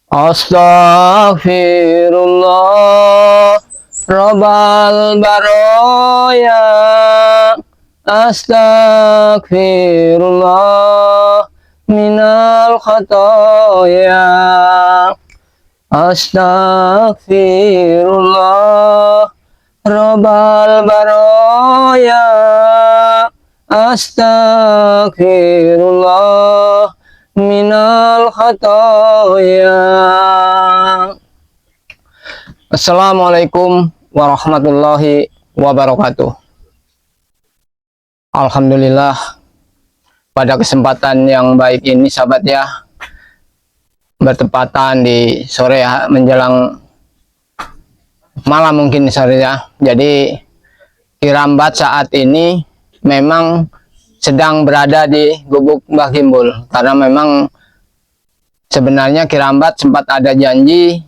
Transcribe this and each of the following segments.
Astaghfirullah Rabbal baraya. Astaghfirullah minal khataya. Astaghfirullah Rabbal baraya. Astaghfirullah minal khataya. Assalamualaikum warahmatullahi wabarakatuh. Alhamdulillah, pada kesempatan yang baik ini sahabat ya, bertepatan di sore ya, menjelang malam mungkin sore ya. Jadi Kirambat saat ini memang sedang berada di Gubuk Mbah Gimbul, karena memang sebenarnya Kirambat sempat ada janji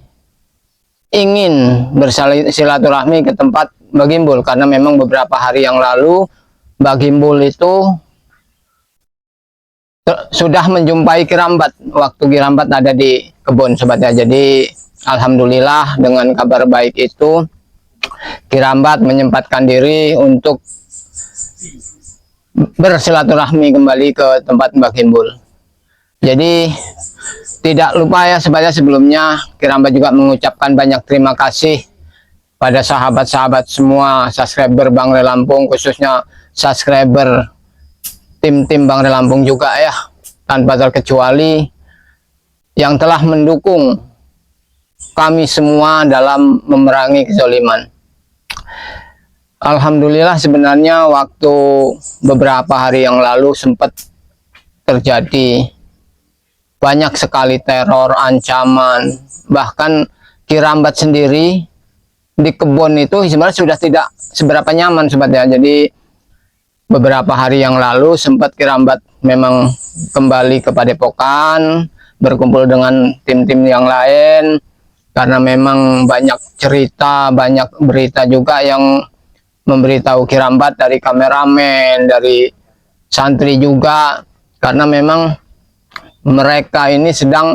ingin bersilaturahmi ke tempat Mbah Gimbul, karena memang beberapa hari yang lalu Mbah Gimbul itu sudah menjumpai Kirambat waktu Kirambat ada di kebun sobatnya. Jadi alhamdulillah dengan kabar baik itu Kirambat menyempatkan diri untuk bersilaturahmi kembali ke tempat Mbah Gimbul. Jadi tidak lupa ya sebenarnya sebelumnya Kirambat juga mengucapkan banyak terima kasih pada sahabat-sahabat semua subscriber Bang Re Lampung, khususnya subscriber tim-tim Bang Re Lampung juga ya, tanpa terkecuali yang telah mendukung kami semua dalam memerangi kezaliman. Alhamdulillah sebenarnya waktu beberapa hari yang lalu sempat terjadi banyak sekali teror, ancaman, bahkan Kirambat sendiri di kebun itu sebenarnya sudah tidak seberapa nyaman sobatnya. Jadi beberapa hari yang lalu sempat Kirambat memang kembali ke Padepokan, berkumpul dengan tim-tim yang lain, karena memang banyak cerita, banyak berita juga yang memberitahu Kirambat dari kameramen, dari santri juga, karena memang mereka ini sedang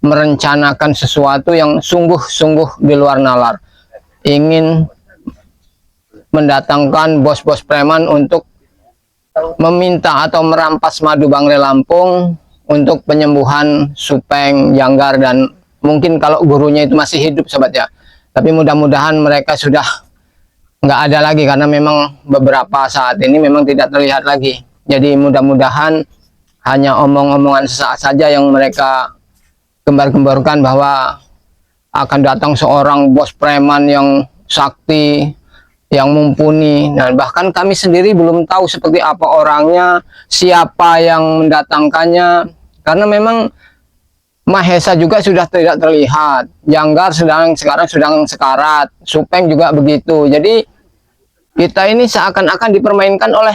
merencanakan sesuatu yang sungguh-sungguh di luar nalar, ingin mendatangkan bos-bos preman untuk meminta atau merampas madu Bang Re Lampung untuk penyembuhan Supeng, Janggar, dan mungkin kalau gurunya itu masih hidup sobat ya. Tapi mudah-mudahan mereka sudah nggak ada lagi, karena memang beberapa saat ini memang tidak terlihat lagi. Jadi mudah-mudahan hanya omong-omongan sesaat saja yang mereka gembar-gemborkan bahwa akan datang seorang bos preman yang sakti, yang mumpuni. Nah, bahkan kami sendiri belum tahu seperti apa orangnya, siapa yang mendatangkannya, karena memang Mahesa juga sudah tidak terlihat, Janggar sekarang sedang sekarat, Supeng juga begitu. Jadi kita ini seakan-akan dipermainkan oleh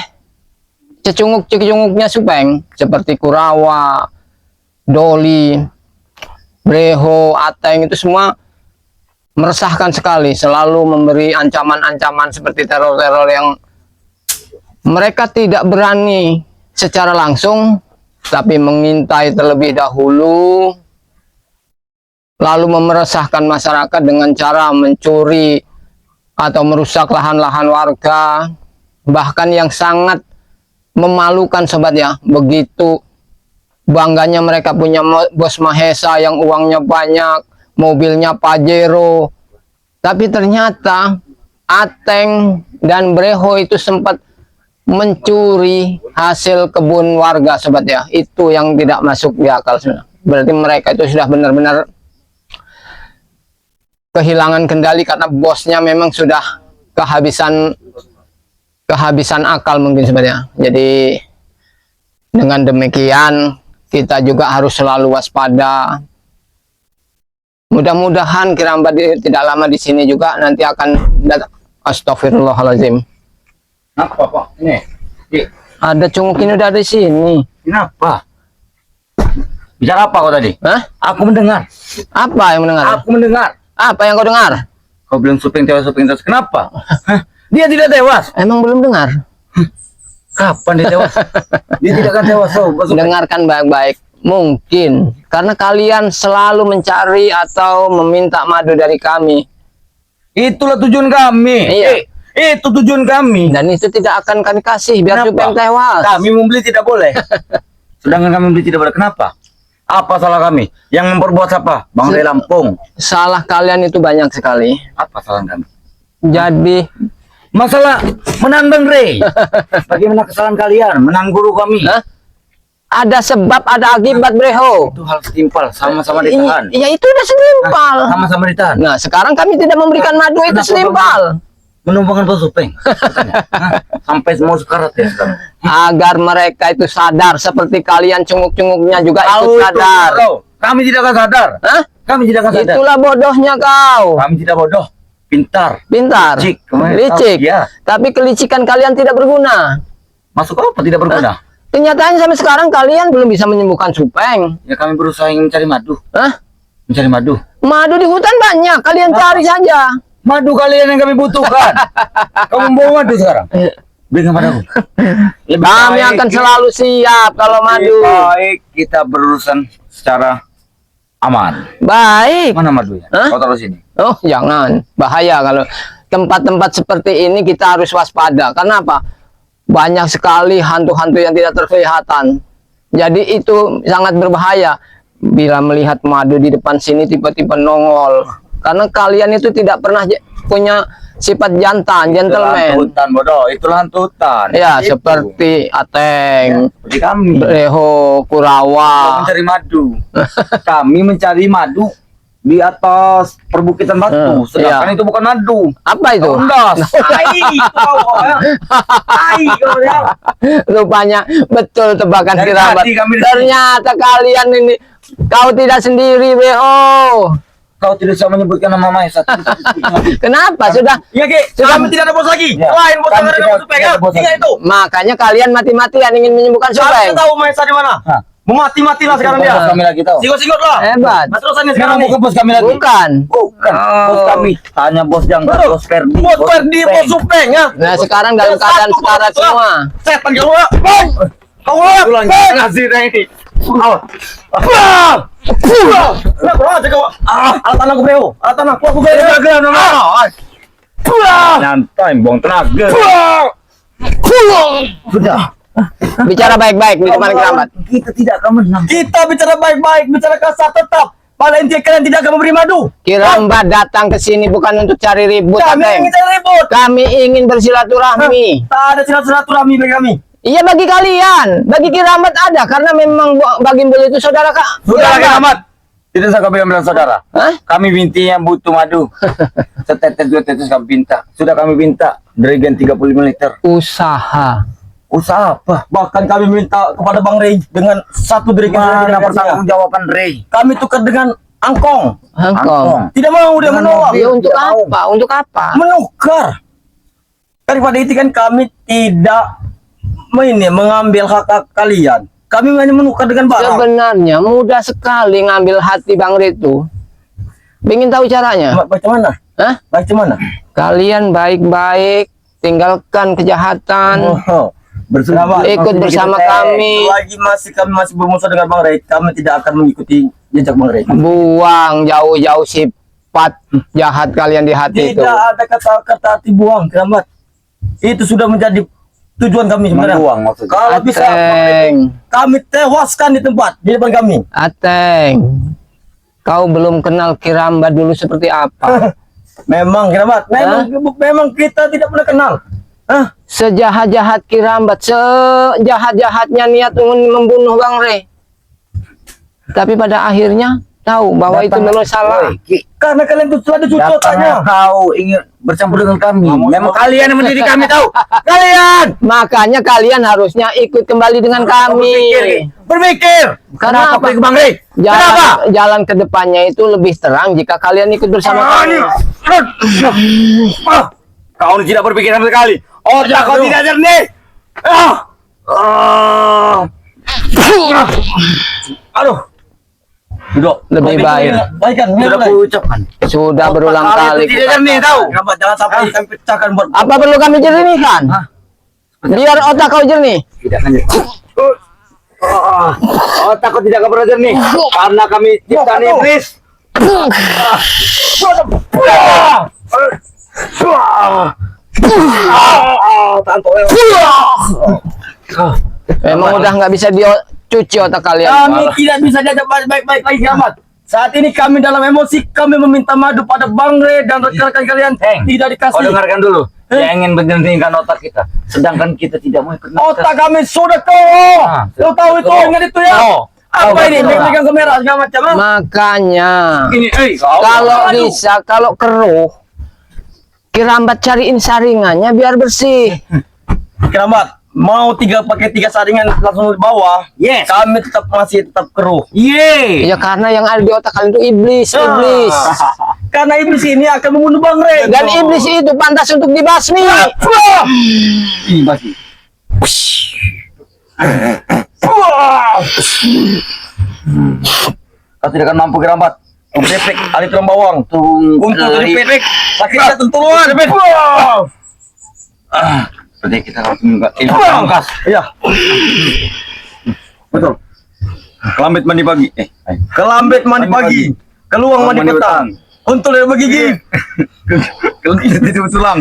cecunguk-cecunguknya Supeng, seperti Kurawa, Doli, Breho, Ateng, itu semua meresahkan sekali, selalu memberi ancaman-ancaman seperti teror-teror yang mereka tidak berani secara langsung, tapi mengintai terlebih dahulu, lalu meresahkan masyarakat dengan cara mencuri atau merusak lahan-lahan warga. Bahkan yang sangat memalukan sobat ya, begitu bangganya mereka punya bos Mahesa yang uangnya banyak, mobilnya Pajero, tapi ternyata Ateng dan Breho itu sempat mencuri hasil kebun warga sobat ya. Itu yang tidak masuk di akal. Berarti mereka itu sudah benar-benar kehilangan kendali, karena bosnya memang sudah kehabisan akal mungkin sebenarnya. Jadi dengan demikian kita juga harus selalu waspada. Mudah-mudahan Kirambat tidak lama di sini juga nanti akan datang. Astagfirullahaladzim. Apa Pak? Ini Ada cunguk ini udah di sini. kenapa? Bicara apa kau tadi? Hah? Aku mendengar. Apa yang mendengar? Aku mendengar. Apa yang kau dengar? Kau bilang Supeng tewas. Kenapa? Hah? Dia tidak tewas. Emang belum dengar? Kapan dia tewas? Dia tidak akan tewas. Dengarkan baik-baik. Mungkin karena kalian selalu mencari atau meminta madu dari kami. Itulah tujuan kami. Iya. Itu tujuan kami. Dan itu tidak akan kami kasih biar Kenapa? Supeng tewas. Kami membeli tidak boleh. Sedangkan kami membeli tidak boleh. Kenapa? Apa salah kami? Yang memperbuat apa? Bang Rey Lampung. Salah kalian itu banyak sekali. Apa salah kami? Jadi Masalah menang Bang Rey. Bagaimana kesalahan kalian? Menang guru kami. hah? Ada sebab, ada akibat, Breho. Itu hal setimpal. Sama-sama ditahan. Ya itu udah setimpal. Sama-sama ditahan. Nah, sekarang kami tidak memberikan madu itu Kenapa, setimpal. Menumpangkan Pak Supeng. Hah? Sampai semua sekarat ya sekarang. Agar mereka itu sadar seperti kalian cunguk-cunguknya juga ikut Tahu itu, sadar. tahu. Kami tidak akan sadar. Hah? Kami tidak akan sadar. Itulah bodohnya kau. Kami tidak bodoh. Pintar. Pintar, Licik. Kemarin licik. tahu, iya. Tapi kelicikan kalian tidak berguna. Masuk apa tidak berguna? Kenyataannya sampai sekarang kalian belum bisa menyembuhkan Supeng. Ya kami berusaha ingin mencari madu. Hah? Mencari madu. Madu di hutan banyak, kalian cari saja. Madu kalian yang kami butuhkan. Kamu bawa madu sekarang? Berikan padaku. Lebih Kami baik akan selalu siap kalau lebih madu. baik kita berurusan secara aman. Baik. Mana madunya? Hah? Kau taruh sini. Oh, jangan. Bahaya kalau tempat-tempat seperti ini kita harus waspada. Kenapa? Banyak sekali hantu-hantu yang tidak terkelihatan. Jadi itu sangat berbahaya. Bila melihat madu di depan sini tiba-tiba nongol. Karena kalian itu tidak pernah punya sifat jantan, Itulah hantu gentleman. hutan bodoh. Itulah hantu hutan. Ya, Itu. seperti Ateng, Seperti kami. Breho, Kau Kurawa. mencari madu. Kami mencari madu di atas perbukitan batu. Sedangkan iya. itu bukan madu. Apa itu? Ondas. Tai kau ya. Tai kau ya. Rupanya betul tebakan Dari kirabat. tadi kami- Ternyata kalian ini kau tidak sendiri, Breho. Kau tidak bisa menyebutkan nama Maesa. Kenapa? Sudah Iya, Ki. Sudah- Kami tidak ada bos lagi. Ya. Lain bos Kami yang ada tidak- bos Supeng. tidak ada bos Ingat lagi. itu. makanya kalian mati-matian ingin menyembuhkan Kami Supeng. tahu Maesa di mana. Hah. Memati-mati lah sekarang dia. Bos kami lagi tahu. Sikut-sikut lah. Hebat. Nah, terusannya Memang sekarang nih. bukan bos kami lagi. Bukan. Bukan. Bos kami. Hanya bos yang bos Ferdi. Bos Ferdi, bos Supeng ya. Nah, sekarang dalam keadaan sekarat semua. Setan kau ya. Kau ya. Ngasih ini. Nah, kurang aja kau. Alat tanahku bro. Alat tanahku aku bro. Nyantai, buang tenaga. Sudah. Bicara baik-baik di depan kerabat. Kita tidak akan menang. Kita bicara baik-baik, bicara kasar tetap. Pada intinya kalian tidak akan memberi madu. Kirambat datang ke sini bukan untuk cari ribut, Kami Ateng. ingin cari ribut. Kami ingin bersilaturahmi. Tak ada silaturahmi bagi kami. Iya bagi kalian, bagi Kirambat ada karena memang bagi Beliau itu saudara kak. Sudah lagi amat. Tidak usah kami bilang saudara. Hah? Kami intinya butuh madu. Setetes dua tetes kami minta. Sudah kami minta. Derigen 35 liter. Usaha. Usaha apa? Bahkan kami minta kepada Bang Rey dengan satu derigen Mana pertanggungjawaban Rey? kami tukar dengan angkong. Hongkong. Tidak mau dia menolak. Ya untuk Tidak mau. apa? Untuk apa? Menukar. Daripada itu kan kami tidak mengambil hak kalian. Kami hanya menukar dengan barang. Sebenarnya mudah sekali ngambil hati Bang Ritu. Ingin tahu caranya? Bagaimana? Hah? Bagaimana? Kalian baik-baik, tinggalkan kejahatan. Oh, bersama Ikut bersama kami. Lagi kami masih bermusuh dengan Bang Rey, kami tidak akan mengikuti jejak Bang Rey. Buang jauh-jauh sifat jahat kalian di hati itu. Tidak ada kata-kata hati buang, keramat. Itu sudah menjadi tujuan kami sebenarnya. Membuang maksudnya. Kalau bisa Ateng, kami tewaskan di tempat di depan kami. Ateng, kau belum kenal Kirambat dulu seperti apa? Memang keramat, memang kita tidak pernah kenal. Hah? Sejahat-jahat Kirambat, sejahat-jahatnya niat ingin membunuh Bang Rey. Tapi pada akhirnya tahu bahwa itu memang salah. Karena kalian itu sudah ada cucotannya. Kau ingin bercampur dengan kami. Memang kalian yang mendidik kami tahu. Kalian. Makanya kalian harusnya ikut kembali dengan kami. Berpikir. Karena Kenapa apa? pergi ke Bang Rey? Kenapa? Jalan ke depannya itu lebih terang jika kalian ikut bersama kami. Kau ini tidak berpikir sama sekali. Otak kau tidak jernih. Aduh. Duduk. Lebih baik. Baikkan, Sudah ku ucapkan. Sudah berulang kali. Tidak jernih tahu. Keramat, jangan sampai kami pecahkan buat Apa perlu kami jernihkan? Biar otak kau jernih. Tidak akan jernih. Oh, takut tidak keberatan nih. Karena kami ciptaan iblis. Memang udah nggak bisa dicuci otak kalian. Kami tidak bisa diajak baik-baik lagi kiamat. Saat ini kami dalam emosi, kami meminta madu pada Bang Re dan rekan-rekan kalian tidak dikasih. Kau dengarkan dulu. Dia ingin menjernihkan otak kita, sedangkan kita tidak mau ikut. Otak kami sudah kau. Lo tahu itu ingat itu ya? Apa ini? Megang kamera segala macam. Makanya Ini, kalau bisa, kalau keruh, Kirambat cariin saringannya biar bersih. Keramat, mau pakai tiga saringan langsung di bawah. Yes. Kami masih tetap keruh. Yeay. Ya karena yang ada di otak kalian itu iblis. Karena iblis ini akan membunuh Bang Re. Dan iblis itu pantas untuk dibasmi. Ih, masih. Kau tidak akan mampu Kirambat. Bebek, ali tulang bawang. Untuk bebek, sakitnya tentuan. Berarti kita harus menunggak pangkas. Iya. Betul. Kelambit mandi pagi. Kelambit mandi pagi, keluang mandi petang. Untuk dari begigi. Kalau kita tidur tulang.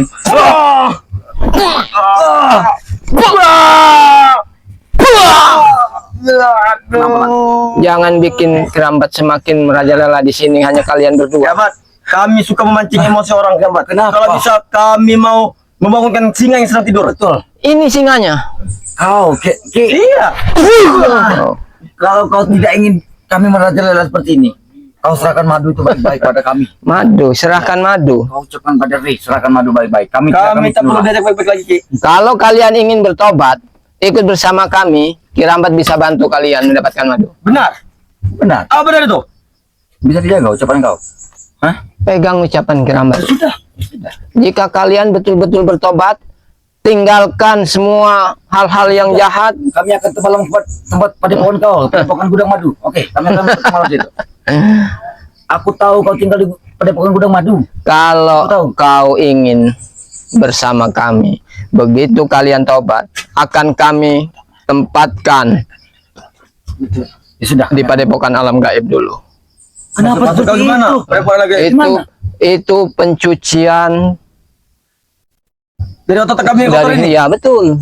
Jangan bikin Kirambat semakin merajalela di sini hanya kalian berdua. Kerabat, kami suka memancing emosi orang, Kerabat. Kenapa? Kalau bisa kami mau membangunkan singa yang sedang tidur. Betul. Ini singanya. Kau, Iya. kalau kau tidak ingin kami merajalela seperti ini, kau serahkan madu itu baik-baik pada kami. Madu, serahkan madu. Kau ucapkan pada Ri, serahkan madu baik-baik. Kami Kami tak perlu diajak baik-baik lagi, Ki. Kalau kalian ingin bertobat, ikut bersama kami. Kirambat bisa bantu kalian mendapatkan madu. Benar. Benar. Ah, benar itu. Bisa dijaga ucapan kau. Hah? Pegang ucapan Kirambat. Sudah. Jika kalian betul-betul bertobat, tinggalkan semua hal-hal yang jahat. Kami akan terbang tempat padepokan kau, padepokan gudang madu. Oke, kami akan bertemu di situ. Aku tahu kau tinggal di padepokan gudang madu. Kalau kau ingin bersama kami, begitu kalian tobat, akan kami tempatkan Ya sudah. di padepokan alam gaib dulu. Kenapa Maksud kau seperti gimana? itu? Padepokan lagi. Itu pencucian Dari otak kami yang kotor dari ini. ya betul.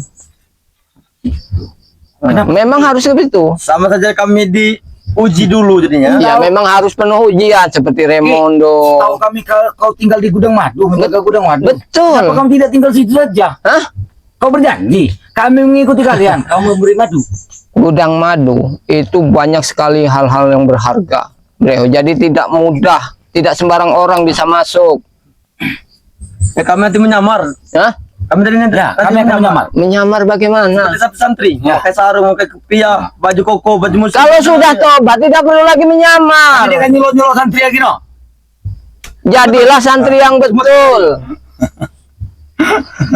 Memang harus begitu. Sama saja kami diuji dulu jadinya. Ya memang harus penuh ujian seperti Remondo. Tahu kami kau tinggal di gudang madu, menjaga gudang madu. Betul. Kenapa kamu tidak tinggal situ saja? Hah? Kau berjanji, kami mengikuti kalian. Kau memberi madu. Gudang madu itu banyak sekali hal-hal yang berharga, Bro. Jadi tidak mudah, tidak sembarang orang bisa masuk. Kami nanti menyamar. Hah? Kami tadi nanti. Ya, kami akan menyamar. Menyamar bagaimana? Ada satu santri, Ya. pakai sarung, pakai kepiah, baju koko, baju musik. Kalau sudah tobat tidak perlu lagi menyamar. Kami akan nyuruh santri lagi, no? Jadilah santri yang betul.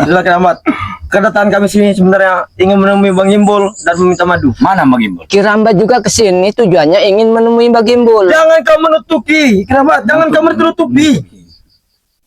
Sudah Keramat. Kedatangan kami sini sebenarnya ingin menemui Bang Gimbul dan meminta madu. Mana Bang Gimbul? Kirambat juga kesini tujuannya ingin menemui Mbak Gimbul. Jangan kau menutupi, Keramat. Jangan kau menutupi.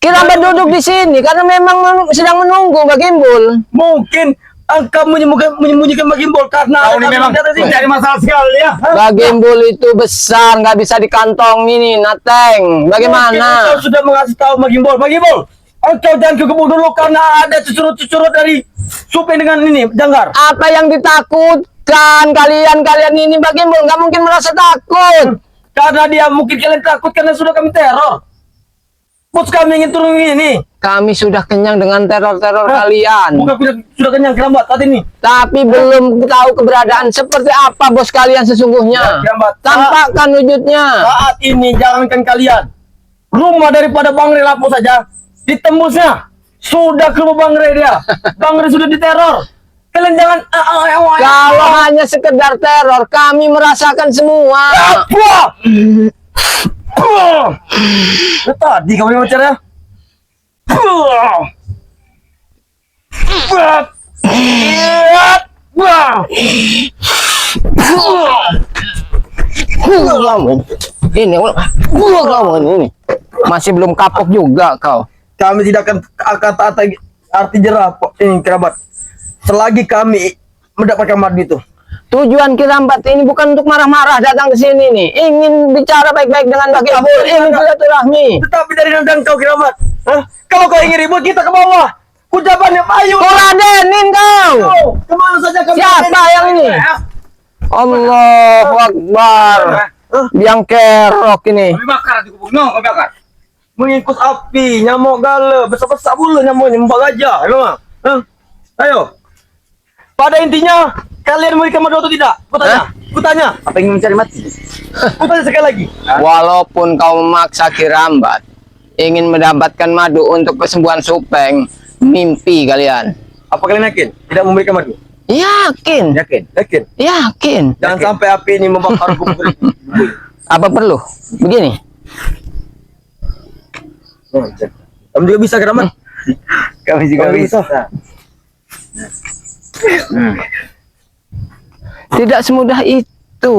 Kirambat duduk di sini karena memang sedang menunggu Mbak Gimbul. Mungkin engkau menyembunyikan Bang Gimbul karena Kau ini memang mencari masalah sekali ya. Mbak Gimbul itu besar, nggak bisa dikantong ini, Nateng. Mungkin Bagaimana? engkau sudah mengasih tahu Bang Gimbul. Bang Gimbul, engkau jangan kekebun dulu karena ada cucurut-cucurut dari Supin dengan ini, Janggar. Apa yang ditakutkan kalian ini Mbak Gimbul? Nggak mungkin merasa takut. Karena dia mungkin kalian takut karena sudah kami teror. Bos kami ingin turun ini. Kami sudah kenyang dengan teror-teror kalian. Bukan sudah kenyang Keramat saat ini. Tapi belum tahu keberadaan seperti apa bos kalian sesungguhnya. Ya, Kirambat. Tampakkan wujudnya. Saat ini jangankan kalian, rumah daripada Bang Re lapor saja ditembusnya. Sudah ke rumah Bang Re dia. Bang Re sudah diteror. Kalian jangan Kalau hanya sekedar teror, kami merasakan semua. apa? Tadi kamu yang bicara. Ini kamu ini masih belum kapok juga kau. Kami tidak akan arti jerah ini Kerabat. Selagi kami mendapatkan madu itu. Tujuan Kirambat ini bukan untuk marah-marah datang ke sini nih. Ingin bicara baik-baik dengan Mbak Gembul. Ingin silaturahmi. Tetapi dari nendang kau Kiramat. Hah? Kalau kau ingin ribut kita ke bawah. Ucapannya payu. Kuradenin kau. Kemana saja kau? Siapa yang ini? Allahu Akbar. Yang kerok ini. Kami bakar di kubur. No, kami bakar. Mengikut api, nyamuk gala, besar-besar pula nyamuknya, membuat gajah, memang. Hah? Ayo. Pada intinya, kalian memberikan madu atau tidak? Kutanya. Apa ingin mencari mati? Kutanya sekali lagi. Walaupun kau memaksa Kirambat ingin mendapatkan madu untuk kesembuhan Supeng, mimpi kalian. Apa kalian yakin? Tidak memberikan madu? Yakin? Yakin? Yakin. Jangan sampai api ini membakar kubur ini. Apa perlu? Begini. Kamu juga bisa Kiramat? Kami juga Kami bisa. Tidak semudah itu.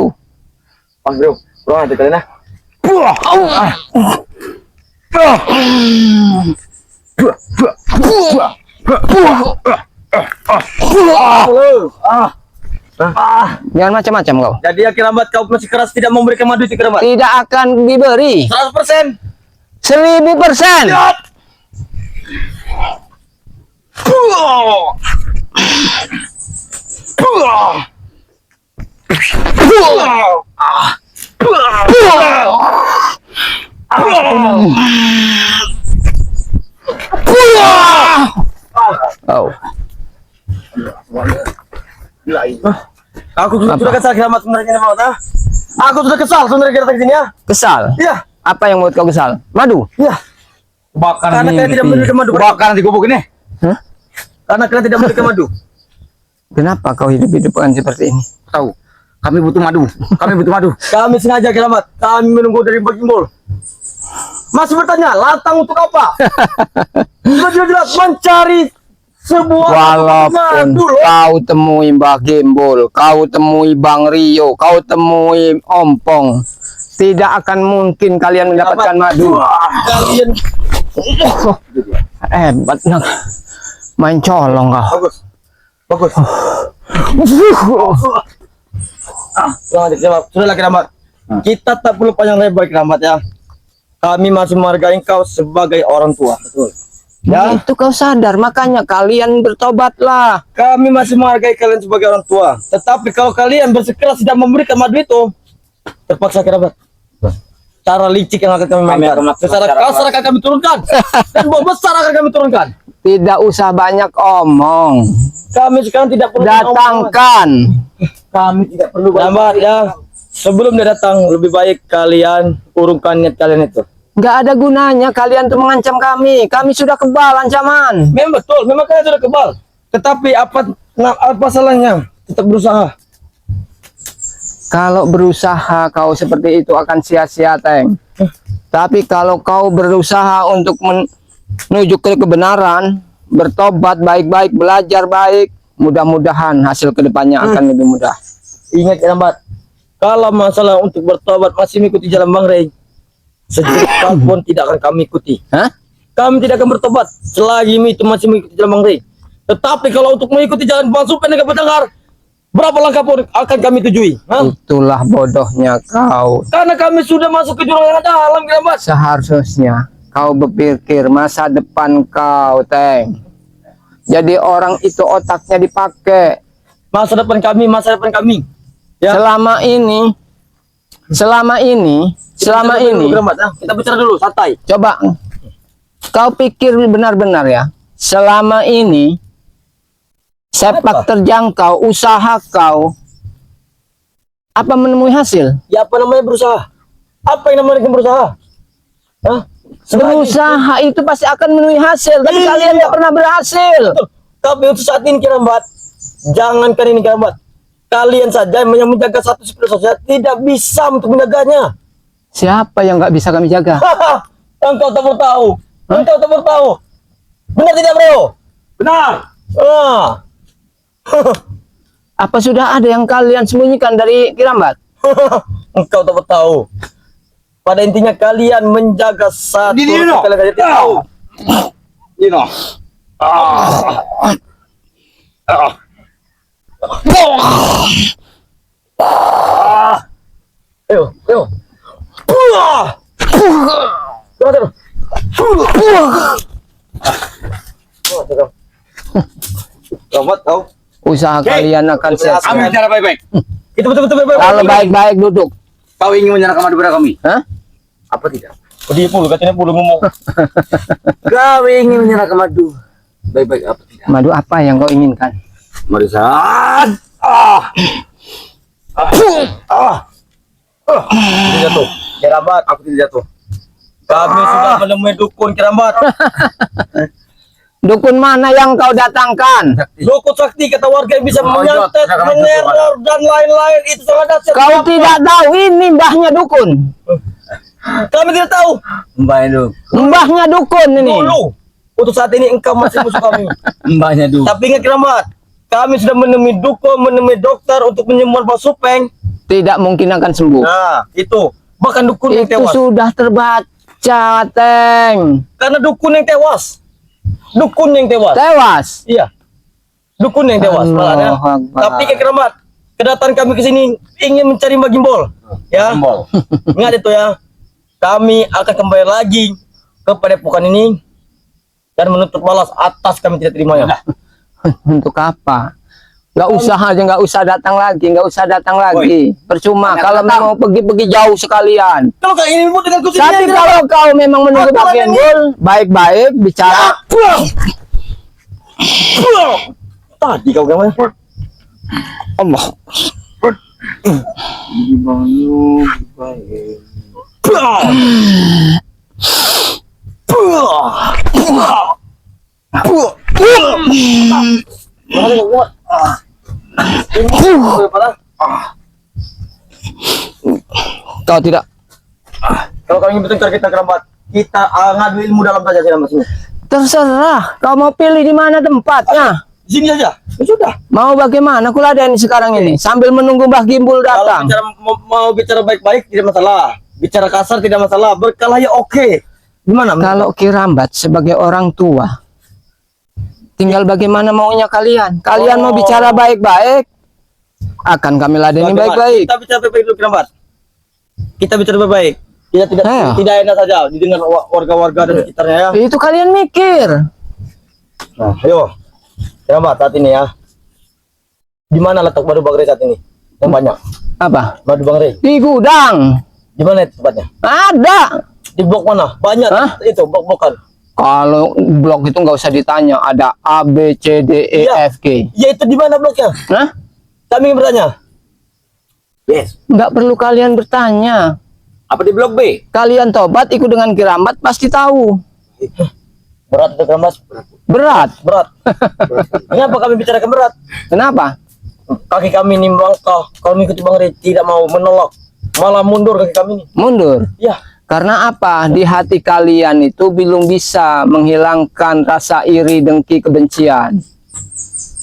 Pas bro, bro nanti kalian ah. Jangan macam-macam kau. Jadi ya Kiramat kau masih keras tidak memberikan madu itu Kiramat? Tidak akan diberi. 100%. 1000%. Oh. Aku sudah kesal Kiramat sebenarnya Kiramat ah. Aku sudah kesal sebenarnya kita ke sini ya. Kesal? Iya. Apa yang membuat kau kesal? Madu? Iya. Bakar Karena kalian tidak memberikan madu. Bakar nanti gubuk ini. Hah? Karena kalian tidak memberikan madu. Kenapa kau hidup-hidupan seperti ini? Tahu. Kami butuh madu. Kami butuh madu. Kami sengaja Kiramat. Kami menunggu dari Mbak Gembul. Masih bertanya, latang untuk apa? Jelas-jelas mencari sebuah Walaupun madu loh. kau temui Mbak Gembul, kau temui Bang Rio, kau temui Ompong, tidak akan mungkin kalian mendapatkan madu. Kalian Hebat nak. Main colong kau. bagus. Bagus. Sudahlah Kiramat. Kita tak perlu panjang lebar Kiramat ya. Kami masih menghargai kau sebagai orang tua. Betul. Ya, itu kau sadar, makanya kalian bertobatlah. Kami masih menghargai kalian sebagai orang tua. Tetapi kalau kalian bersikeras tidak memberikan madu itu, terpaksa Kiramat. Cara licik yang akan kami mainkan. Secara kasar akan kami turunkan. Dan bom besar akan kami turunkan. Tidak usah banyak omong. Kami sekarang tidak perlu Datangkan. Kami tidak perlu Kiramat ya. Sebelum dia datang, lebih baik kalian urungkan niat kalian itu. Nggak ada gunanya kalian tuh mengancam kami. Kami sudah kebal ancaman. Memang betul, memang kalian sudah kebal. Tetapi apa salahnya? Tetap berusaha. Kalau berusaha kau seperti itu akan sia-sia, Teng. Tapi kalau kau berusaha untuk menuju ke kebenaran, bertobat baik-baik, belajar baik, mudah-mudahan hasil kedepannya akan lebih mudah. Ingat Kiramat, kalau masalah untuk bertobat masih mengikuti jalan Bang Rey, sejuta pun tidak akan kami ikuti. Hah? Kami tidak akan bertobat selagi itu masih mengikuti jalan Bang Rey. Tetapi kalau untuk mengikuti jalan Bang Supeng dan Batanghar, berapa langkah pun akan kami tujui. Hah? Itulah bodohnya kau. Karena kami sudah masuk ke jurang yang dalam Kiramat. Seharusnya kau berpikir masa depan kau, Teng. Jadi orang itu otaknya dipakai. Masa depan kami, masa depan kami. Ya. Selama ini Kita bicara dulu, Kiramat, ya. Kita bicara dulu, santai. coba kau pikir benar-benar ya. Selama ini sepak terjang kau, usaha kau, apa menemui hasil? Ya apa namanya berusaha? Apa yang namanya berusaha? Hah? Berusaha itu pasti akan menemui hasil, tapi Iya. kalian nggak pernah berhasil. Tapi untuk saat ini Kiramat, jangankan ini Kiramat, kalian saja yang menjaga satu spirit saja tidak bisa untuk menjaganya. Siapa yang nggak bisa kami jaga? Engkau tak perlu tahu. Engkau tak perlu tahu. Benar tidak bro? Benar. Apa sudah ada yang kalian sembunyikan dari Kirambat? Engkau tak perlu tahu. Pada intinya kalian menjaga satu Dino. kalian saja tidak tahu. Dino. Ayo, ayo. Terus. Selamat kau. Usaha kalian akan sia-sia. Kami bicara baik-baik. Itu betul-betul baik-baik. Kalau baik-baik duduk. Kau ingin menyerahkan madu pada kami? Hah? Apa tidak? Dia puluh, katanya puluh ngomong. Kau ingin menyerahkan madu. Baik-baik apa tidak? Madu apa yang kau inginkan? Marisan. Tidak jatuh. Kerabat, aku tidak jatuh. Kami sudah menemui dukun kerabat. Dukun mana yang kau datangkan? Dukun sakti kata warga yang bisa menyantet, meneror dan lain-lain. Itu sangat dahsyat. Kau tidak tahu ini mbahnya dukun. Kami tidak tahu. Mbaknya dulu. Mbahnya dukun ini. Dulu, untuk saat ini engkau masih musuh kami. Mbaknya dulu. Tapi ingat kerabat, kami sudah menemui dukun, menemui dokter untuk menyembuhkan Pak Supeng. Tidak mungkin akan sembuh. Nah, itu. Bahkan dukun yang Itu tewas. sudah terbaca, Teng. Karena dukun yang tewas. Dukun yang tewas. Tewas. Iya. Dukun yang tewas. Allahu Malahnya. Akbar. Tapi ke kerabat, kedatangan kami ke sini ingin mencari Mbak Gimbol. Ya. Ingat itu ya. Kami akan kembali lagi ke Padepokan ini dan menuntut balas atas kami tidak terimanya. Untuk apa? Nggak usah aja, nggak usah datang lagi, nggak usah datang lagi. Percuma kalau mau pergi-pergi jauh sekalian. Kalau kau ingin dengan kursi Tapi kalau kau memang menunggu Aku Pak ini- Gembul, baik-baik bicara. Tadi kau gimana? Allah. Kau tidak. Kalau kau ingin bertengkar kita kerabat, kita ngadu ilmu dalam saja sih mas. Terserah. Kau mau pilih di mana tempatnya? Di sini saja. Ya sudah. Mau bagaimana? Kuladeni sekarang ini sambil menunggu Mbah Gimbul Kalau datang. bicara, mau bicara baik-baik tidak masalah. Bicara kasar tidak masalah. Berkalah ya oke. Gimana? Kalau Kirambat sebagai orang tua, tinggal bagaimana maunya kalian. Kalian mau bicara baik-baik, akan kami ladeni Bagaimana? baik-baik. Kita bicara baik-baik dulu kerabat. Kita bicara baik-baik. Tidak tidak enak saja didengar warga-warga dan sekitarnya ya. Itu kalian mikir. Nah, ayo. Kerabat saat ini ya. Di mana letak madu Bang Rey saat ini? Yang banyak. Apa? Madu Bang Rey. Di gudang. Di mana tempatnya? Ada. Di blok mana? Banyak. Hah? Itu blok-blokan. Kalau blok itu nggak usah ditanya. Ada A, B, C, D, E, Iya. F, G. Ya itu di mana bloknya? Hah? Kami ingin bertanya. Yes. Nggak perlu kalian bertanya. Apa di blok B? Kalian tobat ikut dengan Kirambat pasti tahu. Berat itu kerabat. Berat. Berat. Kenapa kami bicarakan berat? Kenapa? Kaki kami ini melangkah. Kalau mengikuti Bang Rey tidak mau menolak. Malah mundur kaki kami ini. Mundur. Ya. Karena apa? Di hati kalian itu belum bisa menghilangkan rasa iri, dengki, kebencian.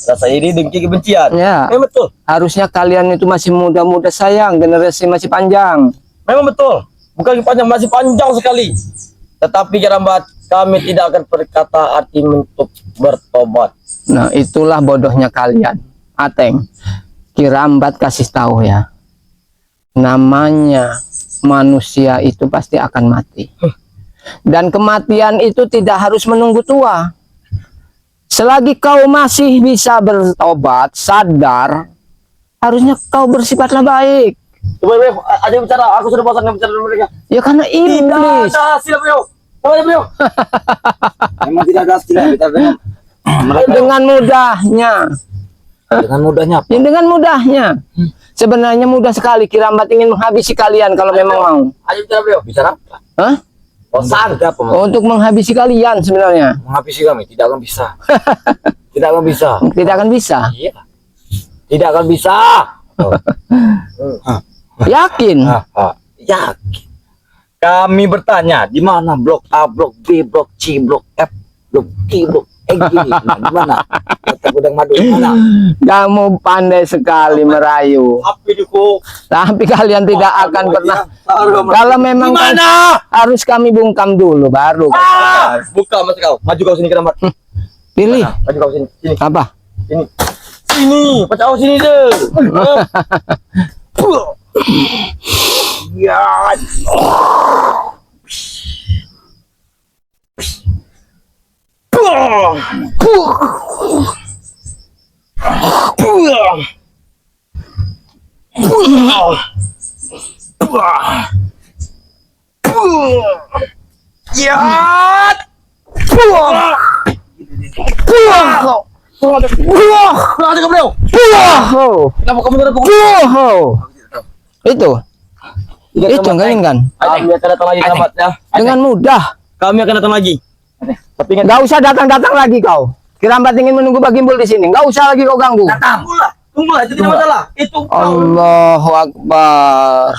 Rasa iri, dengki, kebencian. Ya. Memang betul. Harusnya kalian itu masih muda-muda sayang, generasi masih panjang. Memang betul. Bukan panjang, masih panjang sekali. Tetapi kerabat, kami tidak akan berkata arti untuk bertobat. Nah, itulah bodohnya kalian. Ateng, Kirambat kasih tahu ya. Namanya manusia itu pasti akan mati. Dan kematian itu tidak harus menunggu tua. Selagi kau masih bisa bertobat, sadar, harusnya kau bersifatlah baik. Coba, ada yang bicara. Aku sudah bosan bicara dengan mereka. Ya karena Tidak iblis. ada hasil, beliau. Coba, beliau. Memang tidak ada hasil kita dengan Dengan mudahnya. mudahnya. Ya, dengan mudahnya. Sebenarnya mudah sekali Kirambat ingin menghabisi kalian kalau memang mau. Ayo bicara, beliau. Bicara apa? Hah? Bosan apa? Untuk menghabisi kalian sebenarnya. Menghabisi kami tidak akan bisa. Tidak akan bisa. Tidak akan bisa. Iya. Tidak akan bisa. Yakin? Yakin. Kami bertanya di mana blok A, blok B, blok C, blok F, blok G, blok E, nah, di mana? Letak gudang madu di mana? Kamu pandai sekali merayu. Api duku. Tapi kalian tidak akan pernah. Kalau memang harus kami bungkam dulu baru. Buka mas kau. Maju kau sini kerabat. Pilih. Maju kau sini. Sini. Apa? Sini. Sini. Pecah kau sini deh. Ya. Kenapa kamu tidak pukul? Itu yang kalian kan Kami akan datang lagi selamatnya. dengan mudah. Kami akan datang lagi. Tapi ingat, Nggak usah datang-datang lagi kau. Kirambat ingin menunggu Bagimbul di sini. Nggak usah lagi kau ganggu. tunggulah, itu tidak masalah. Itu Allahu Akbar.